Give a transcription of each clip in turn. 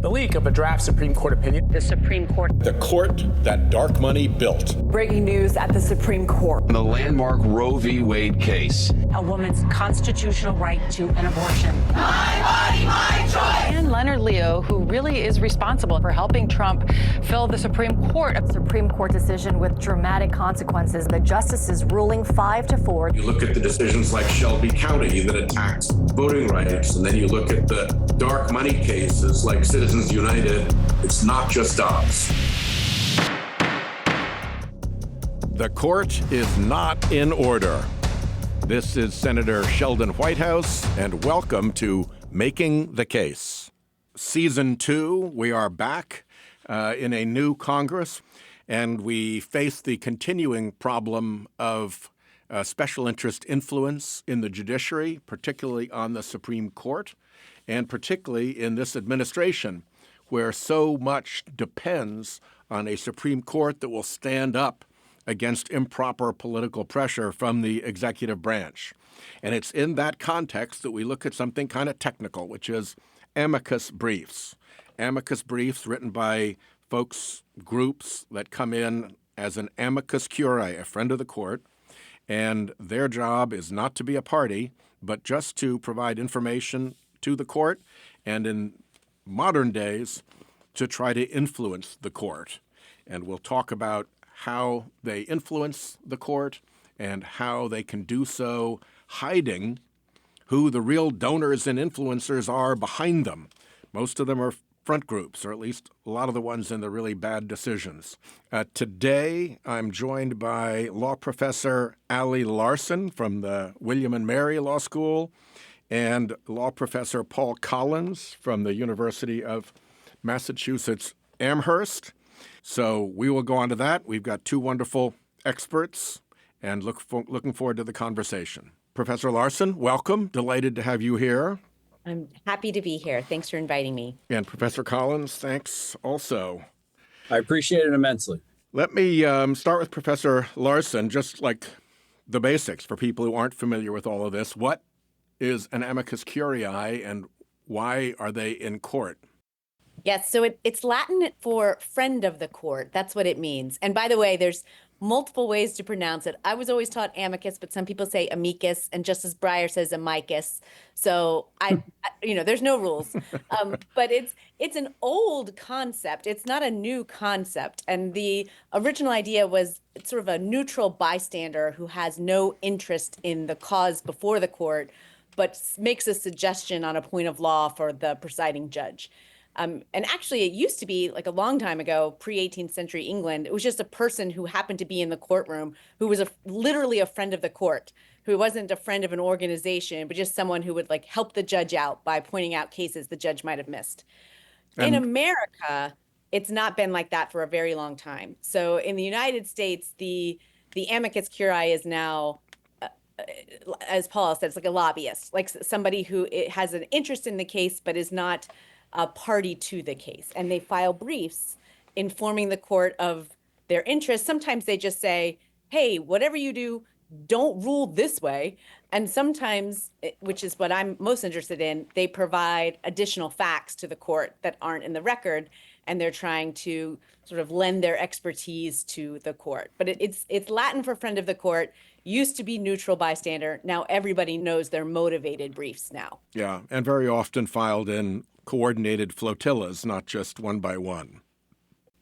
The leak of a draft Supreme Court opinion. The Supreme Court. The court that dark money built. Breaking news at the Supreme Court. The landmark Roe v. Wade case. A woman's constitutional right to an abortion. My body, my choice. And Leonard Leo, who really is responsible for helping Trump fill the Supreme Court. A Supreme Court decision with dramatic consequences. The justices ruling 5-4. You look at the decisions like Shelby County that attacks voting rights, and then you look at the dark money cases like Citizens United. It's not just us. The court is not in order. This is Senator Sheldon Whitehouse, and welcome to Making the Case. Season 2, we are back in a new Congress, and we face the continuing problem of special interest influence in the judiciary, particularly on the Supreme Court, and particularly in this administration, where so much depends on a Supreme Court that will stand up against improper political pressure from the executive branch. And it's in that context that we look at something kind of technical, which is amicus briefs. Amicus briefs written by folks, groups that come in as an amicus curiae, a friend of the court, and their job is not to be a party, but just to provide information to the court, and in modern days, to try to influence the court. And we'll talk about how they influence the court and how they can do so hiding who the real donors and influencers are behind them. Most of them are front groups, or at least a lot of the ones in the really bad decisions. Today, I'm joined by law professor Larsen from the William and Mary Law School and law professor Paul Collins from the University of Massachusetts Amherst. So we will go on to that. We've got two wonderful experts and looking forward to the conversation. Professor Larsen, welcome. Delighted to have you here. I'm happy to be here. Thanks for inviting me. And Professor Collins, thanks also. I appreciate it immensely. Let me start with Professor Larsen, just like the basics for people who aren't familiar with all of this. What is an amicus curiae and why are they in court? Yes, so it's Latin for friend of the court. That's what it means. And by the way, there's multiple ways to pronounce it. I was always taught amicus, but some people say amicus, and Justice Breyer says amicus. So there's no rules. But it's an old concept. It's not a new concept. And the original idea was sort of a neutral bystander who has no interest in the cause before the court, but makes a suggestion on a point of law for the presiding judge. And actually, it used to be like a long time ago, pre-18th century England, it was just a person who happened to be in the courtroom who was literally a friend of the court, who wasn't a friend of an organization, but just someone who would like help the judge out by pointing out cases the judge might have missed. In America, it's not been like that for a very long time. So in the United States, the amicus curiae is now, as Paul said, it's like a lobbyist, like somebody who has an interest in the case, but is not a party to the case. And they file briefs informing the court of their interests. Sometimes they just say, hey, whatever you do, don't rule this way. And sometimes, which is what I'm most interested in, they provide additional facts to the court that aren't in the record. And they're trying to sort of lend their expertise to the court. But it's Latin for friend of the court, used to be neutral bystander. Now everybody knows they're motivated briefs now. Yeah, and very often filed in coordinated flotillas, not just one by one.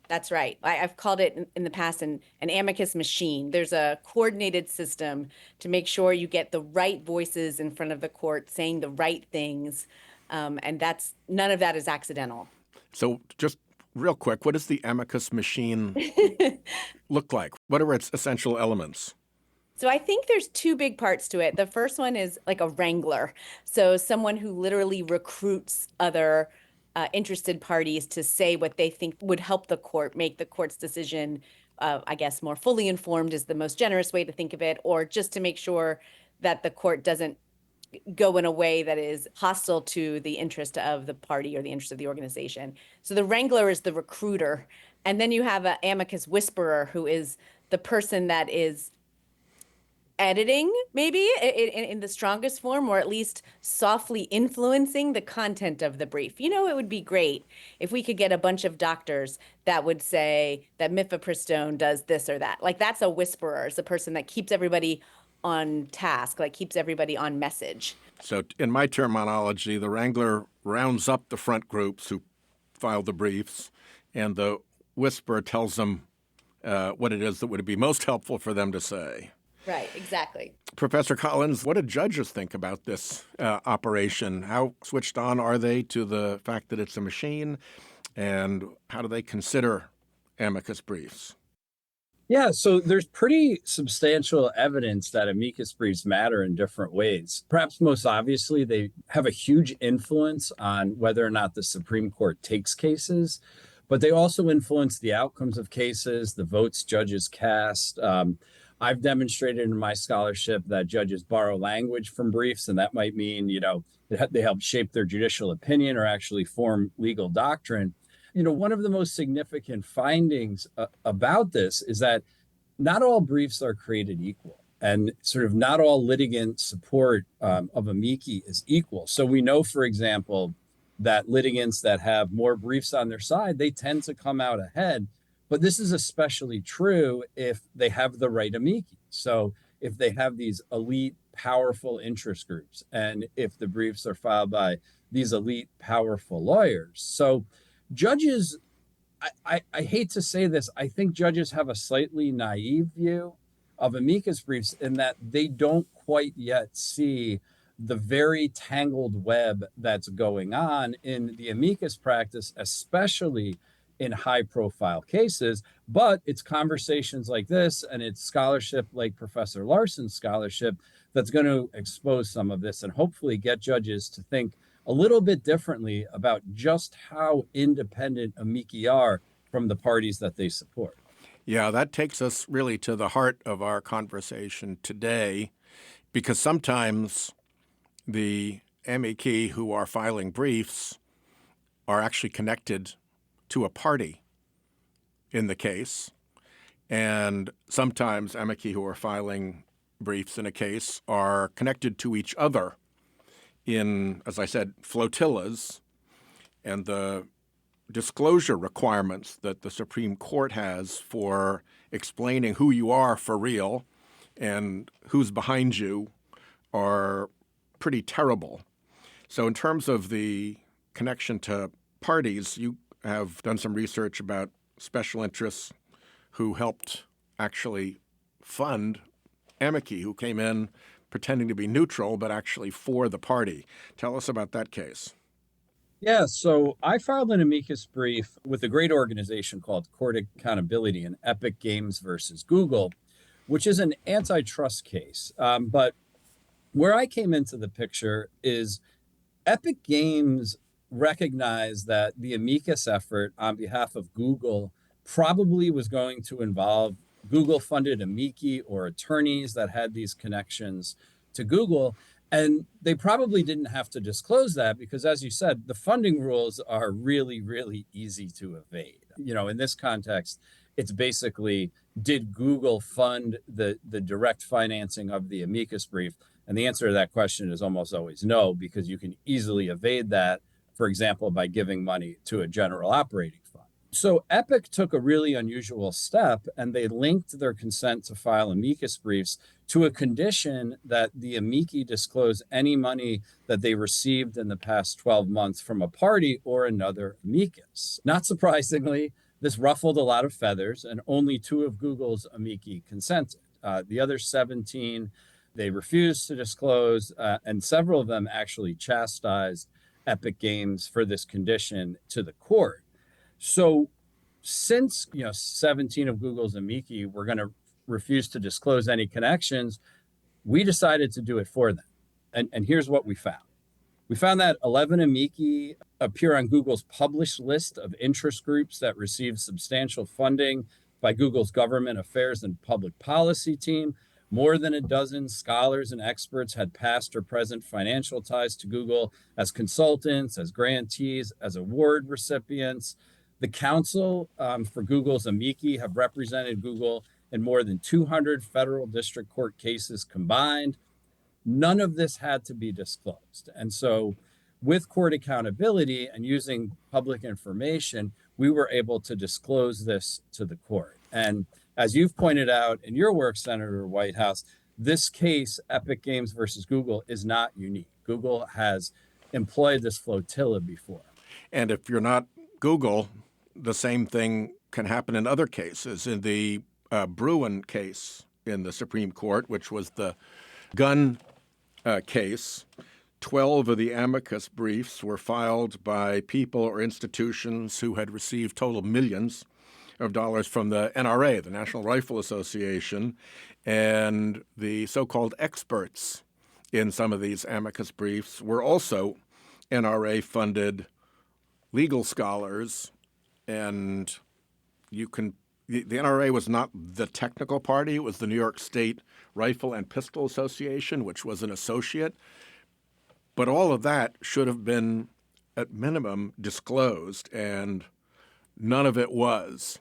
That's right. I've called it in the past an amicus machine. There's a coordinated system to make sure you get the right voices in front of the court saying the right things. And none of that is accidental. So just real quick, what does the amicus machine look like? What are its essential elements? So I think there's two big parts to it. The first one is like a wrangler. So someone who literally recruits other interested parties to say what they think would help the court make the court's decision, I guess, more fully informed is the most generous way to think of it, or just to make sure that the court doesn't go in a way that is hostile to the interest of the party or the interest of the organization. So the wrangler is the recruiter. And then you have an amicus whisperer, who is the person that is editing, maybe in the strongest form, or at least softly influencing the content of the brief. You know, it would be great if we could get a bunch of doctors that would say that mifepristone does this or that. Like, that's a whisperer. It's a person that keeps everybody on task, like keeps everybody on message. So in my terminology, the wrangler rounds up the front groups who file the briefs, and the whisperer tells them what it is that would be most helpful for them to say. Right, exactly. Professor Collins, what do judges think about this operation? How switched on are they to the fact that it's a machine, and how do they consider amicus briefs? Yeah, so there's pretty substantial evidence that amicus briefs matter in different ways. Perhaps most obviously, they have a huge influence on whether or not the Supreme Court takes cases, but they also influence the outcomes of cases, the votes judges cast. I've demonstrated in my scholarship that judges borrow language from briefs, and that might mean, they help shape their judicial opinion or actually form legal doctrine. One of the most significant findings about this is that not all briefs are created equal, and sort of not all litigant support of amici is equal. So we know, for example, that litigants that have more briefs on their side, they tend to come out ahead. But this is especially true if they have the right amici. So if they have these elite, powerful interest groups, and if the briefs are filed by these elite, powerful lawyers. So judges, I hate to say this, I think judges have a slightly naive view of amicus briefs in that they don't quite yet see the very tangled web that's going on in the amicus practice, especially in high-profile cases. But it's conversations like this, and it's scholarship like Professor Larsen's scholarship that's going to expose some of this and hopefully get judges to think a little bit differently about just how independent amici are from the parties that they support. Yeah, that takes us really to the heart of our conversation today, because sometimes the amici who are filing briefs are actually connected to a party in the case, and sometimes amici who are filing briefs in a case are connected to each other in, as I said, flotillas, and the disclosure requirements that the Supreme Court has for explaining who you are for real and who's behind you are pretty terrible. So in terms of the connection to parties, you have done some research about special interests who helped actually fund amici, who came in pretending to be neutral, but actually for the party. Tell us about that case. Yeah, so I filed an amicus brief with a great organization called Court Accountability in Epic Games versus Google, which is an antitrust case. But where I came into the picture is Epic Games recognized that the amicus effort on behalf of Google probably was going to involve Google-funded amici or attorneys that had these connections to Google. And they probably didn't have to disclose that because, as you said, the funding rules are really, really easy to evade. In this context, it's basically, did Google fund the direct financing of the amicus brief? And the answer to that question is almost always no, because you can easily evade that, for example, by giving money to a general operating fund. So Epic took a really unusual step, and they linked their consent to file amicus briefs to a condition that the amici disclose any money that they received in the past 12 months from a party or another amicus. Not surprisingly, this ruffled a lot of feathers, and only 2 of Google's amici consented. The other 17, they refused to disclose, and several of them actually chastised Epic Games for this condition to the court. So since 17 of Google's amici were going to refuse to disclose any connections, we decided to do it for them. And here's what we found. We found that 11 amici appear on Google's published list of interest groups that receive substantial funding by Google's government affairs and public policy team. More than a dozen scholars and experts had past or present financial ties to Google as consultants, as grantees, as award recipients. The counsel for Google's amici have represented Google and more than 200 federal district court cases combined. None of this had to be disclosed. And so with court accountability and using public information, we were able to disclose this to the court. And as you've pointed out in your work, Senator Whitehouse, this case, Epic Games versus Google, is not unique. Google has employed this flotilla before. And if you're not Google, the same thing can happen in other cases. In the Bruin case in the Supreme Court, which was the gun case, 12 of the amicus briefs were filed by people or institutions who had received total millions of dollars from the NRA, the National Rifle Association, and the so-called experts in some of these amicus briefs were also NRA-funded legal scholars, and the NRA was not the technical party. It was the New York State Rifle and Pistol Association, which was an associate. But all of that should have been, at minimum, disclosed, and none of it was.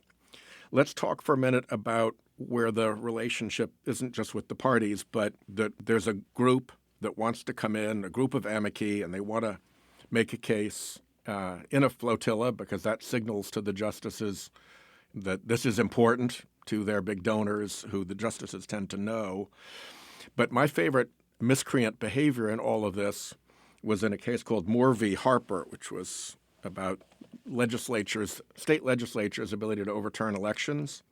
Let's talk for a minute about where the relationship isn't just with the parties, but that there's a group that wants to come in, a group of amici, and they want to make a case in a flotilla because that signals to the justices that this is important to their big donors who the justices tend to know. But my favorite miscreant behavior in all of this was in a case called Moore v. Harper, which was about state legislatures' ability to overturn elections.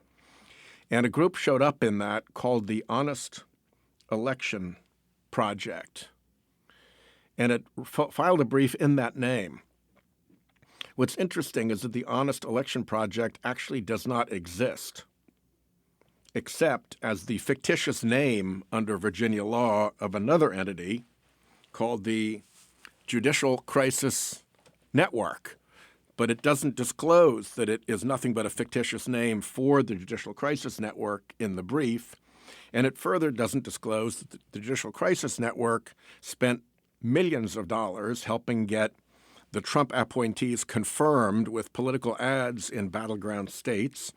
And a group showed up in that called the Honest Election Project. And it filed a brief in that name. What's interesting is that the Honest Election Project actually does not exist, except as the fictitious name under Virginia law of another entity called the Judicial Crisis Network. But it doesn't disclose that it is nothing but a fictitious name for the Judicial Crisis Network in the brief. And it further doesn't disclose that the Judicial Crisis Network spent millions of dollars helping get the Trump appointees confirmed with political ads in battleground states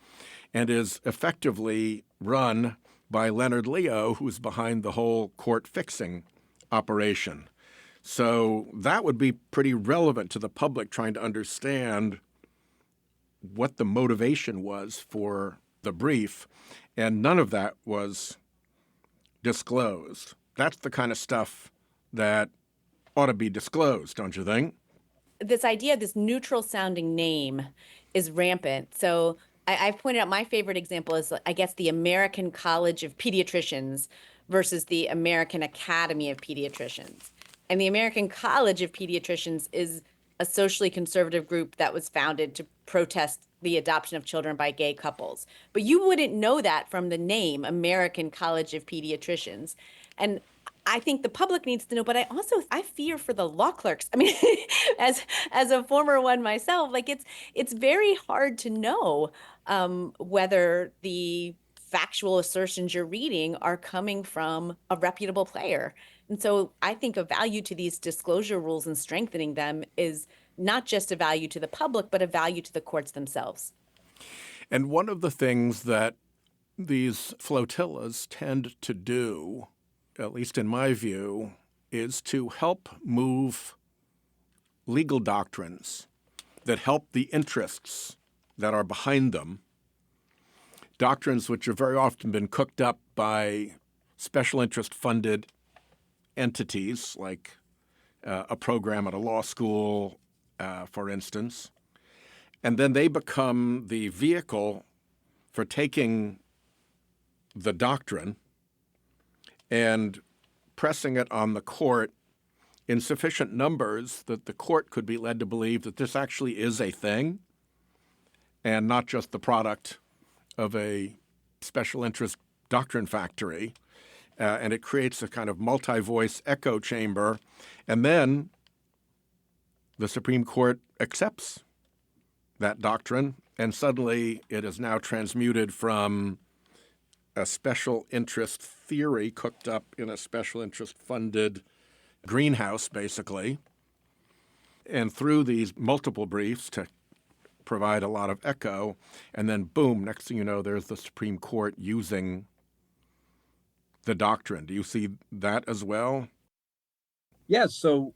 and is effectively run by Leonard Leo, who's behind the whole court fixing operation. So that would be pretty relevant to the public trying to understand what the motivation was for the brief, and none of that was disclosed. That's the kind of stuff that ought to be disclosed, don't you think? This idea of this neutral sounding name is rampant. So I've pointed out my favorite example is, I guess, the American College of Pediatricians versus the American Academy of Pediatricians. And the American College of Pediatricians is a socially conservative group that was founded to protest the adoption of children by gay couples. But you wouldn't know that from the name American College of Pediatricians. And I think the public needs to know, but I fear for the law clerks. I mean, as a former one myself, like it's very hard to know whether the factual assertions you're reading are coming from a reputable player. And so I think a value to these disclosure rules and strengthening them is not just a value to the public, but a value to the courts themselves. And one of the things that these flotillas tend to do, at least in my view, is to help move legal doctrines that help the interests that are behind them, doctrines which have very often been cooked up by special interest funded entities like a program at a law school, for instance. And then they become the vehicle for taking the doctrine and pressing it on the court in sufficient numbers that the court could be led to believe that this actually is a thing and not just the product of a special interest doctrine factory. And it creates a kind of multi-voice echo chamber. And then the Supreme Court accepts that doctrine, and suddenly it is now transmuted from a special interest theory cooked up in a special interest funded greenhouse, basically, and through these multiple briefs to provide a lot of echo. And then, boom, next thing you know, there's the Supreme Court using the doctrine. Do you see that as well? Yeah, so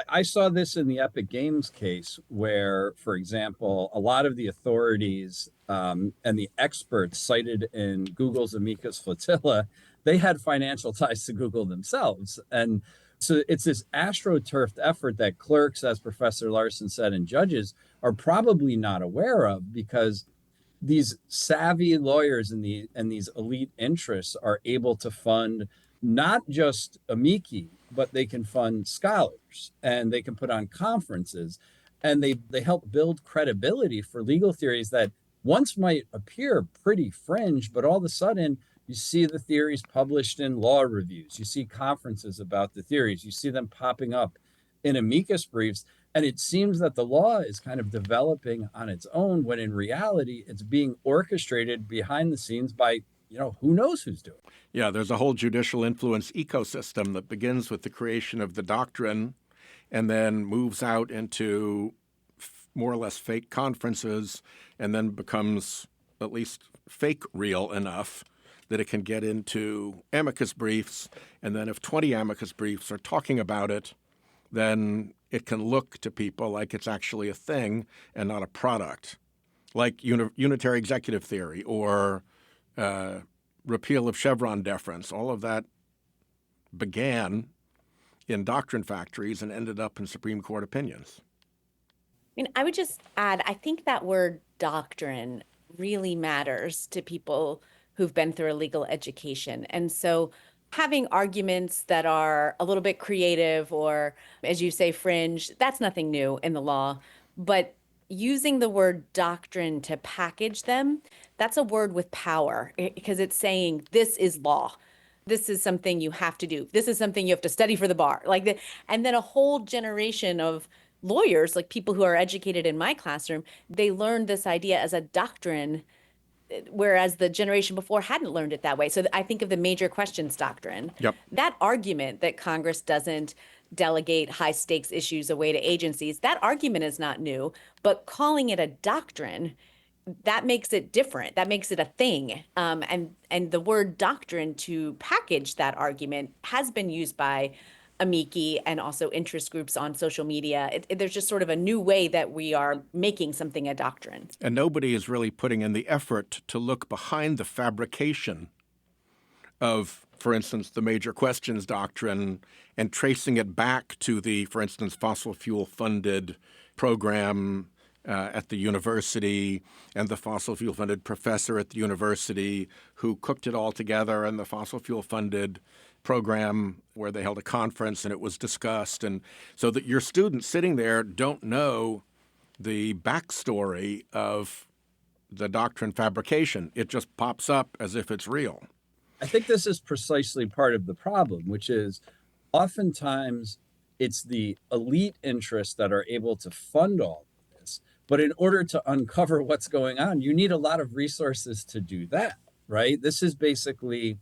I saw this in the Epic Games case where, for example, a lot of the authorities and the experts cited in Google's amicus flotilla, they had financial ties to Google themselves. And so it's this astroturfed effort that clerks, as Professor Larsen said, and judges are probably not aware of, because these savvy lawyers and these elite interests are able to fund not just amici, but they can fund scholars, and they can put on conferences, and they help build credibility for legal theories that once might appear pretty fringe, but all of a sudden you see the theories published in law reviews, you see conferences about the theories, you see them popping up in amicus briefs. And it seems that the law is kind of developing on its own, when in reality it's being orchestrated behind the scenes by, who knows who's doing it. Yeah, there's a whole judicial influence ecosystem that begins with the creation of the doctrine and then moves out into more or less fake conferences, and then becomes at least fake real enough that it can get into amicus briefs. And then if 20 amicus briefs are talking about it, then it can look to people like it's actually a thing and not a product, like unitary executive theory or repeal of Chevron deference. All of that began in doctrine factories and ended up in Supreme Court opinions. I would just add, I think that word doctrine really matters to people who've been through a legal education. And so having arguments that are a little bit creative or, as you say, fringe, that's nothing new in the law. But using the word doctrine to package them, that's a word with power, because it's saying this is law. This is something you have to do. This is something you have to study for the bar. And then a whole generation of lawyers, like people who are educated in my classroom, they learned this idea as a doctrine, whereas the generation before hadn't learned it that way. So I think of the major questions doctrine. Yep. That argument that Congress doesn't delegate high stakes issues away to agencies, that argument is not new, but calling it a doctrine, that makes it different. That makes it a thing. And the word doctrine to package that argument has been used by amici and also interest groups on social media. There's just sort of a new way that we are making something a doctrine. And nobody is really putting in the effort to look behind the fabrication of, for instance, the major questions doctrine and tracing it back to the, for instance, fossil fuel funded program at the university and the fossil fuel funded professor at the university who cooked it all together, and the fossil fuel funded program where they held a conference and it was discussed. And so that your students sitting there don't know the backstory of the doctrine fabrication. It just pops up as if it's real. I think this is precisely part of the problem, which is oftentimes it's the elite interests that are able to fund all of this. But in order to uncover what's going on, you need a lot of resources to do that, right? This is basically,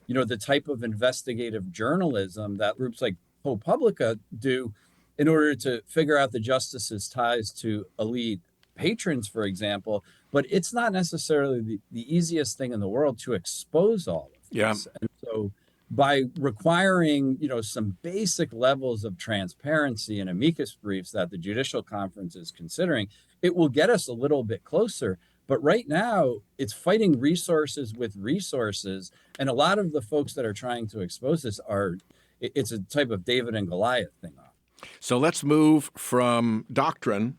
the type of investigative journalism that groups like ProPublica do in order to figure out the justice's ties to elite patrons, for example. But it's not necessarily the easiest thing in the world to expose all of this. Yeah. And so by requiring, some basic levels of transparency in amicus briefs that the Judicial Conference is considering, it will get us a little bit closer. But right now, it's fighting resources with resources. And a lot of the folks that are trying to expose this it's a type of David and Goliath thing. So let's move from doctrine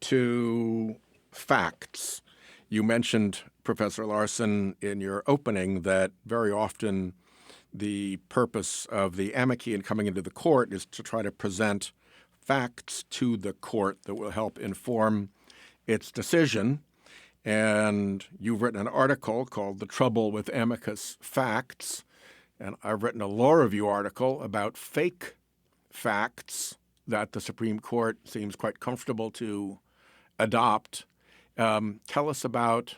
to facts. You mentioned, Professor Larsen, in your opening that very often the purpose of the amici in coming into the court is to try to present facts to the court that will help inform its decision. And you've written an article called The Trouble with Amicus Facts. And I've written a law review article about fake facts that the Supreme Court seems quite comfortable to adopt. Tell us about,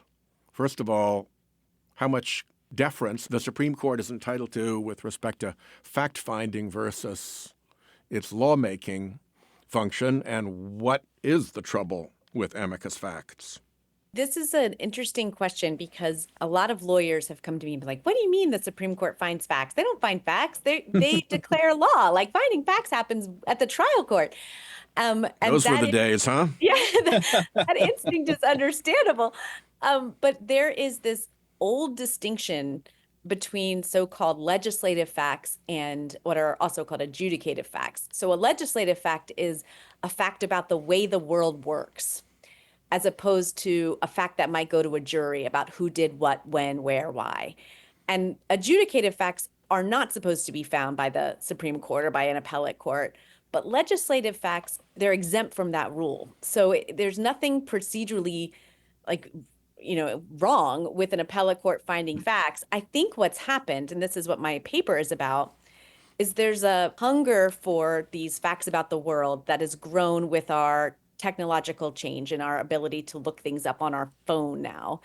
first of all, how much deference the Supreme Court is entitled to with respect to fact-finding versus its lawmaking function, and what is the trouble with amicus facts? This is an interesting question because a lot of lawyers have come to me and be like, what do you mean the Supreme Court finds facts? They don't find facts. They declare law. Like finding facts happens at the trial court. And those were the days, huh? Yeah, that instinct is understandable. But there is this old distinction between so-called legislative facts and what are also called adjudicative facts. So a legislative fact is a fact about the way the world works, as opposed to a fact that might go to a jury about who did what, when, where, why. And adjudicative facts are not supposed to be found by the Supreme Court or by an appellate court, but legislative facts, they're exempt from that rule. So there's nothing procedurally wrong with an appellate court finding facts. I think what's happened, and this is what my paper is about, is there's a hunger for these facts about the world that has grown with our technological change and our ability to look things up on our phone now.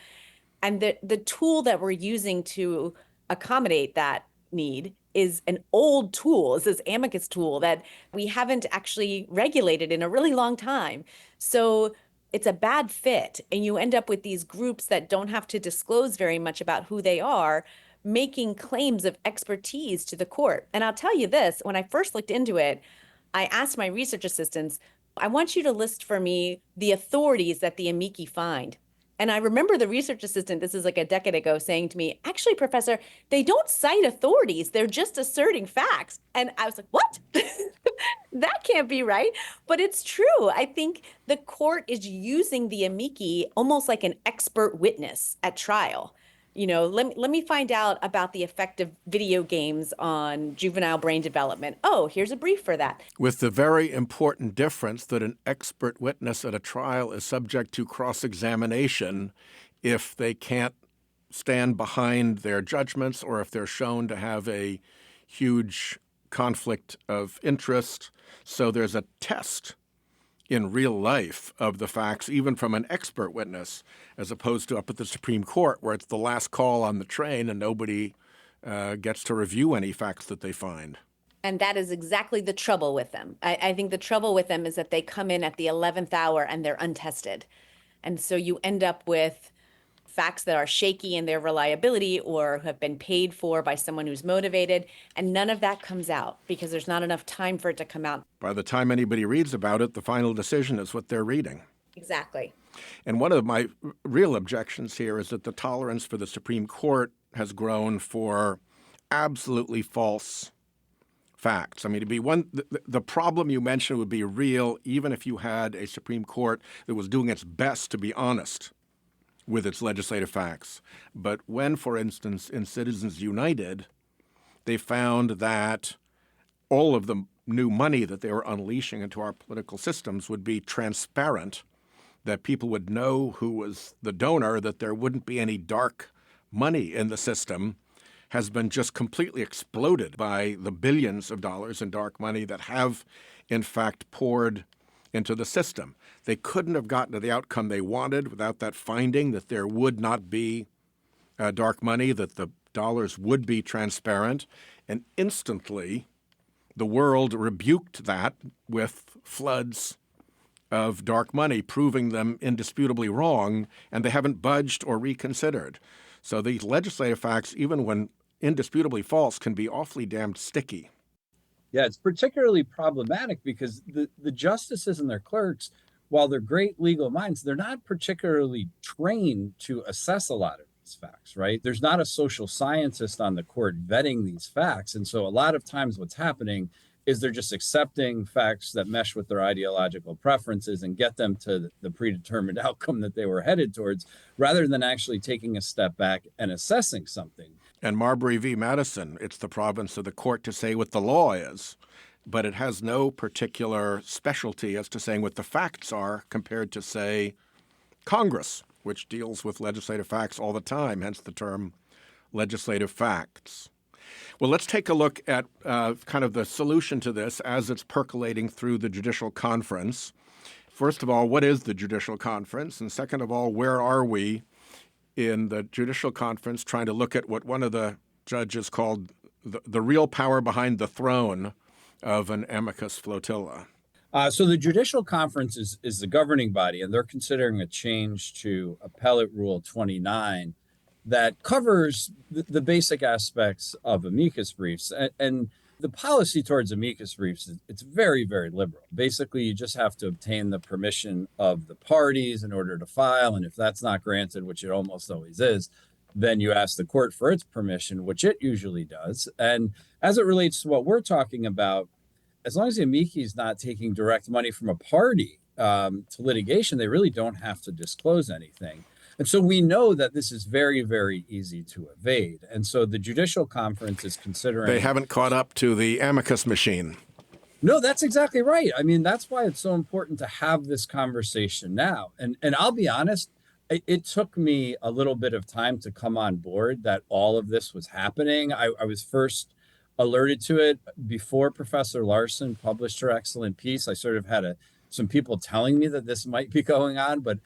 And the tool that we're using to accommodate that need is an old tool. It's this amicus tool that we haven't actually regulated in a really long time. So it's a bad fit. And you end up with these groups that don't have to disclose very much about who they are, making claims of expertise to the court. And I'll tell you this, when I first looked into it, I asked my research assistants, I want you to list for me the authorities that the amici find. And I remember the research assistant, this is like a decade ago, saying to me, actually, Professor, they don't cite authorities. They're just asserting facts. And I was like, what? That can't be right. But it's true. I think the court is using the amici almost like an expert witness at trial. Let me find out about the effect of video games on juvenile brain development. Oh, here's a brief for that. With the very important difference that an expert witness at a trial is subject to cross-examination if they can't stand behind their judgments or if they're shown to have a huge conflict of interest. So there's a test in real life of the facts, even from an expert witness, as opposed to up at the Supreme Court, where it's the last call on the train and nobody gets to review any facts that they find. And that is exactly the trouble with them. I think the trouble with them is that they come in at the 11th hour and they're untested. And so you end up with facts that are shaky in their reliability or have been paid for by someone who's motivated. And none of that comes out because there's not enough time for it to come out. By the time anybody reads about it, the final decision is what they're reading. Exactly. And one of my real objections here is that the tolerance for the Supreme Court has grown for absolutely false facts. I mean, the problem you mentioned would be real even if you had a Supreme Court that was doing its best to be honest with its legislative facts. But when, for instance, in Citizens United, they found that all of the new money that they were unleashing into our political systems would be transparent, that people would know who was the donor, that there wouldn't be any dark money in the system, has been just completely exploded by the billions of dollars in dark money that have, in fact, poured into the system. They couldn't have gotten to the outcome they wanted without that finding that there would not be dark money, that the dollars would be transparent. And instantly, the world rebuked that with floods of dark money, proving them indisputably wrong, and they haven't budged or reconsidered. So these legislative facts, even when indisputably false, can be awfully damned sticky. Yeah, it's particularly problematic because the justices and their clerks, while they're great legal minds, they're not particularly trained to assess a lot of these facts, right? There's not a social scientist on the court vetting these facts. And so a lot of times what's happening is they're just accepting facts that mesh with their ideological preferences and get them to the predetermined outcome that they were headed towards, rather than actually taking a step back and assessing something. And Marbury v. Madison, it's the province of the court to say what the law is, but it has no particular specialty as to saying what the facts are compared to, say, Congress, which deals with legislative facts all the time, hence the term legislative facts. Well, let's take a look at kind of the solution to this as it's percolating through the Judicial Conference. First of all, what is the Judicial Conference? And second of all, where are we in the Judicial Conference trying to look at what one of the judges called the real power behind the throne of an amicus flotilla? So the Judicial Conference is the governing body, and they're considering a change to Appellate Rule 29 that covers the basic aspects of amicus briefs. And the policy towards amicus briefs, it's very, very liberal. Basically, you just have to obtain the permission of the parties in order to file. And if that's not granted, which it almost always is, then you ask the court for its permission, which it usually does. And as it relates to what we're talking about, as long as the amici is not taking direct money from a party to litigation, they really don't have to disclose anything. And so we know that this is very, very easy to evade. And so the Judicial Conference is considering... They haven't caught up to the amicus machine. No, that's exactly right. I mean, that's why it's so important to have this conversation now. And I'll be honest, it took me a little bit of time to come on board that all of this was happening. I was first alerted to it before Professor Larsen published her excellent piece. I sort of had some people telling me that this might be going on, but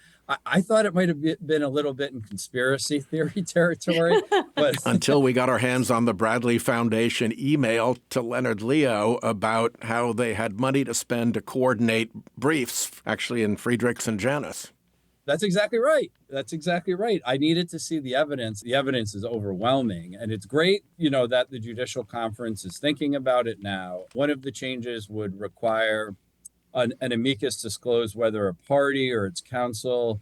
I thought it might have been a little bit in conspiracy theory territory. But until we got our hands on the Bradley Foundation email to Leonard Leo about how they had money to spend to coordinate briefs, actually in Friedrichs and Janus. That's exactly right. That's exactly right. I needed to see the evidence. The evidence is overwhelming. And it's great, that the Judicial Conference is thinking about it now. One of the changes would require an amicus disclose whether a party or its counsel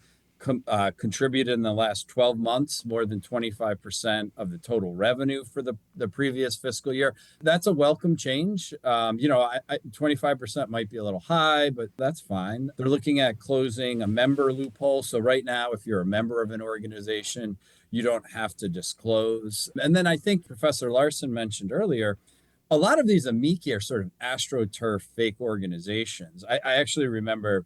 contributed in the last 12 months more than 25% of the total revenue for the previous fiscal year. That's a welcome change. 25% might be a little high, but that's fine. They're looking at closing a member loophole. So right now, if you're a member of an organization, you don't have to disclose. And then I think Professor Larsen mentioned earlier, a lot of these amici are sort of astroturf fake organizations. I actually remember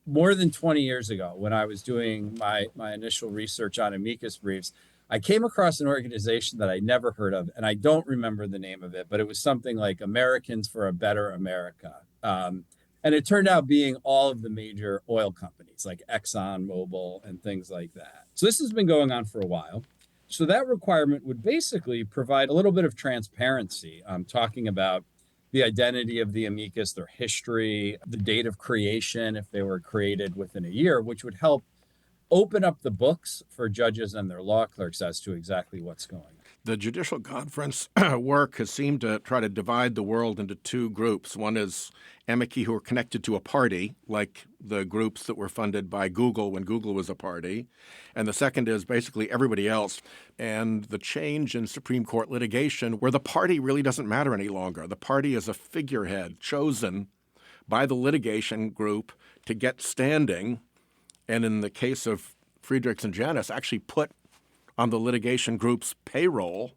more than 20 years ago, when I was doing my initial research on amicus briefs, I came across an organization that I never heard of, and I don't remember the name of it, but it was something like Americans for a Better America. And it turned out being all of the major oil companies like Exxon, Mobil, and things like that. So this has been going on for a while. So that requirement would basically provide a little bit of transparency, talking about the identity of the amicus, their history, the date of creation, if they were created within a year, which would help open up the books for judges and their law clerks as to exactly what's going on. The Judicial Conference work has seemed to try to divide the world into two groups. One is amici who are connected to a party, like the groups that were funded by Google when Google was a party. And the second is basically everybody else. And the change in Supreme Court litigation where the party really doesn't matter any longer. The party is a figurehead chosen by the litigation group to get standing. And in the case of Friedrichs and Janus, actually put on the litigation group's payroll.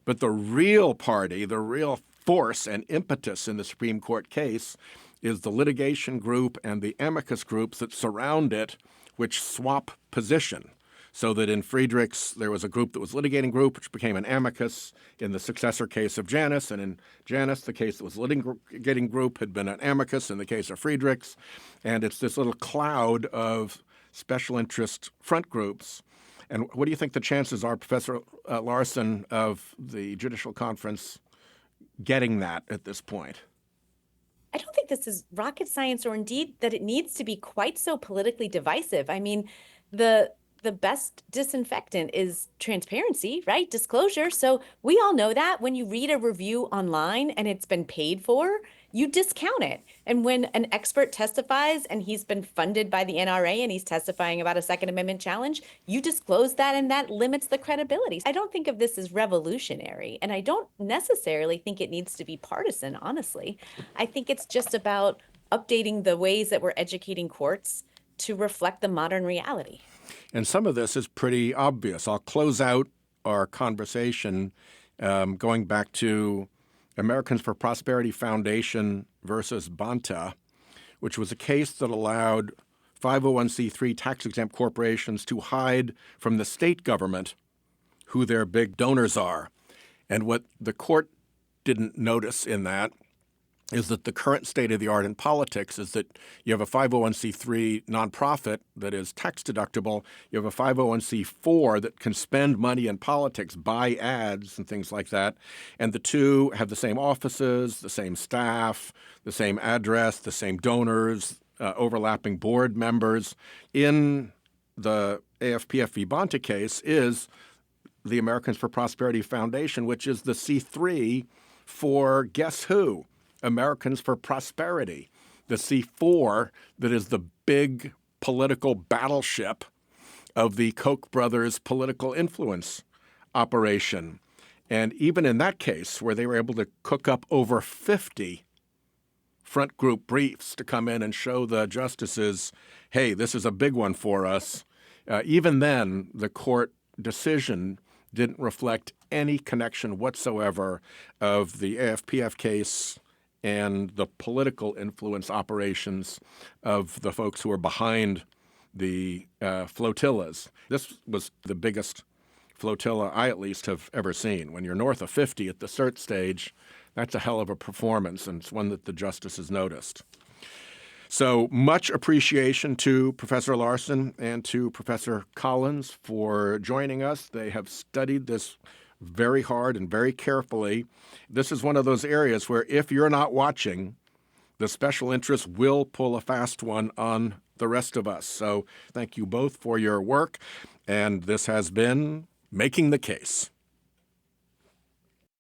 But the real party, the real force and impetus in the Supreme Court case is the litigation group and the amicus groups that surround it, which swap position. So that in Friedrichs, there was a group that was litigating group, which became an amicus in the successor case of Janus. And in Janus, the case that was litigating group had been an amicus in the case of Friedrichs. And it's this little cloud of special interest front groups. And what do you think the chances are, Professor Larsen, of the Judicial Conference getting that at this point? I don't think this is rocket science, or indeed that it needs to be quite so politically divisive. I mean, the best disinfectant is transparency, right? Disclosure. So we all know that when you read a review online and it's been paid for, you discount it. And when an expert testifies and he's been funded by the NRA and he's testifying about a Second Amendment challenge, you disclose that, and that limits the credibility. I don't think of this as revolutionary, and I don't necessarily think it needs to be partisan, honestly. I think it's just about updating the ways that we're educating courts to reflect the modern reality. And some of this is pretty obvious. I'll close out our conversation going back to Americans for Prosperity Foundation versus Bonta, which was a case that allowed 501c3 tax-exempt corporations to hide from the state government who their big donors are. And what the court didn't notice in that is that the current state of the art in politics is that you have a 501c3 nonprofit that is tax deductible. You have a 501c4 that can spend money in politics, buy ads and things like that. And the two have the same offices, the same staff, the same address, the same donors, overlapping board members. In the AFPF v. Bonta case is the Americans for Prosperity Foundation, which is the C3 for guess who? Americans for Prosperity, the C4 that is the big political battleship of the Koch brothers' political influence operation. And even in that case, where they were able to cook up over 50 front group briefs to come in and show the justices, hey, this is a big one for us, even then the court decision didn't reflect any connection whatsoever of the AFPF case and the political influence operations of the folks who are behind the flotillas. This was the biggest flotilla I at least have ever seen. When you're north of 50 at the cert stage, that's a hell of a performance, and it's one that the justices noticed. So much appreciation to Professor Larsen and to Professor Collins for joining us. They have studied this very hard and very carefully. This is one of those areas where if you're not watching, the special interests will pull a fast one on the rest of us. So thank you both for your work. And this has been Making the Case.